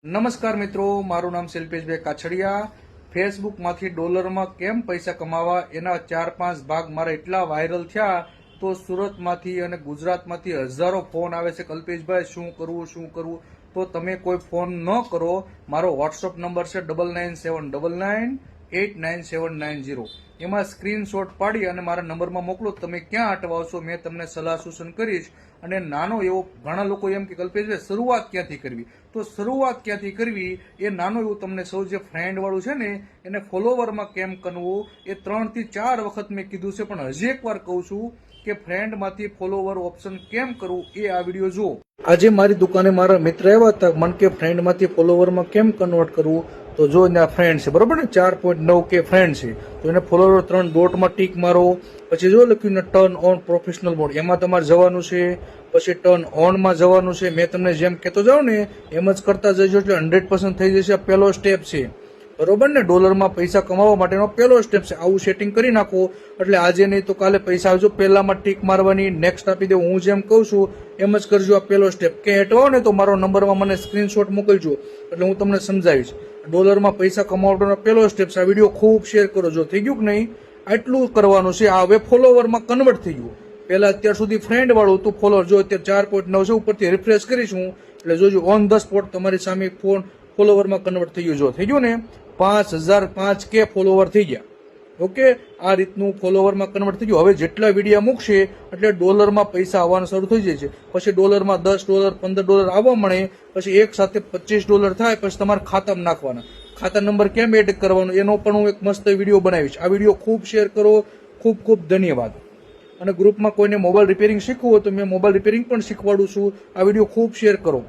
નમસ્કાર મિત્રો, મારું નામ શિલ્પેશભાઈ કાછડિયા. ફેસબુકમાંથી ડોલરમાં કેમ પૈસા કમાવા એના 4-5 ભાગ મારા એટલા વાયરલ થયા તો સુરતમાંથી અને ગુજરાતમાંથી હજારો ફોન આવે છે, કલ્પેશભાઈ શું કરવું. તો તમે કોઈ ફોન ન કરો. મારો વોટ્સઅપ નંબર છે 9979989790. એમાં સ્ક્રીનશોટ પાડી અને મારા નંબરમાં મોકલો. તમે ક્યાં અટવાવશો મેં તમને સલાહ સૂચન કરીશ. અને નાનો એવો, ઘણા લોકો એમ કે કલ્પેશભાઈ શરૂઆત ક્યાંથી કરવી, તો શરૂઆત ક્યાંથી કરવી એ નાનું એવું તમને સૌ જે ફ્રેન્ડ વાળું છે ને એને ફોલોવરમાં કેમ કરવું એ 3 થી 4 વખત મેં કીધું છે, પણ હજી એક વાર કહું છું કે ફ્રેન્ડમાંથી ફોલોવર ઓપ્શન કેમ કરવું એ આ વિડીયો જુઓ. આજે મારી દુકાને મારા મિત્ર આવ્યા હતા, મન કે ફ્રેન્ડમાંથી ફોલોવરમાં કેમ કન્વર્ટ કરવું. તો જો એના ફ્રેન્ડ છે, બરોબર ને, 4.9 કે ફ્રેન્ડ છે, તો એને ફોલોવર 3 ડોટમાં ટીક મારો. પછી જો લખ્યું ને ટર્ન ઓન પ્રોફેશનલ મોડ, એમાં તમારે જવાનું છે. પછી ટર્ન ઓનમાં જવાનું છે. મેં તમને જેમ કહેતો જાઉં ને એમ જ કરતા જજો એટલે 100% થઈ જશે. આ પહેલો સ્ટેપ છે, બરોબર ને, ડોલરમાં પૈસા કમાવા માટેનો પહેલો સ્ટેપ છે. આવું સેટિંગ કરી નાખો એટલે આજે નહીં તો કાલે પૈસા આવજો. પહેલામાં ટીક મારવાની, નેક્સ્ટ આપી દે. હું જેમ કહું છું એમ જ કરજો. આ પહેલો સ્ટેપ કે હેઠવાઓ ને તો મારો નંબરમાં મને સ્ક્રીનશોટ મોકલજો એટલે હું તમને સમજાવીશ. ડોલરમાં પૈસા કમાવાનો પહેલો સ્ટેપ છે. આ વિડીયો ખૂબ શેર કરો. જો થઈ ગયું કે નહીં, આટલું કરવાનું છે. આ હવે ફોલોવરમાં કન્વર્ટ થઈ ગયું. પહેલા અત્યાર સુધી ફ્રેન્ડ વાળું હતું ફોલોવર, જો અત્યારે 4.9 છે. ઉપરથી રિફ્રેશ કરીશું એટલે જોજો ઓન ધ સ્પોટ તમારી સામે ફોલોવરમાં કન્વર્ટ થઈ ગયું. જો થઈ ગયું ને, 5005K ફોલોવર થઈ ગયા. ઓકે, આ રીતનું ફોલોવરમાં કન્વર્ટ થઈ ગયું. હવે જેટલા વિડીયો મૂકશે એટલે ડોલરમાં પૈસા આવવાના શરૂ થઈ જાય છે. પછી ડોલરમાં $10, $15 આવવા મળે. પછી એક સાથે $25 થાય. પછી તમારા ખાતામાં નાખવાના. ખાતા નંબર કેમ એડ કરવાનો એનો પણ હું એક મસ્ત વિડીયો બનાવીશ. આ વિડીયો ખૂબ શેર કરો. ખૂબ ખૂબ ધન્યવાદ. અને ગ્રુપમાં કોઈને મોબાઈલ રિપેરિંગ શીખવું હોય તો મેં મોબાઈલ રિપેરિંગ પણ શીખવાડું છું. આ વિડીયો ખૂબ શેર કરો.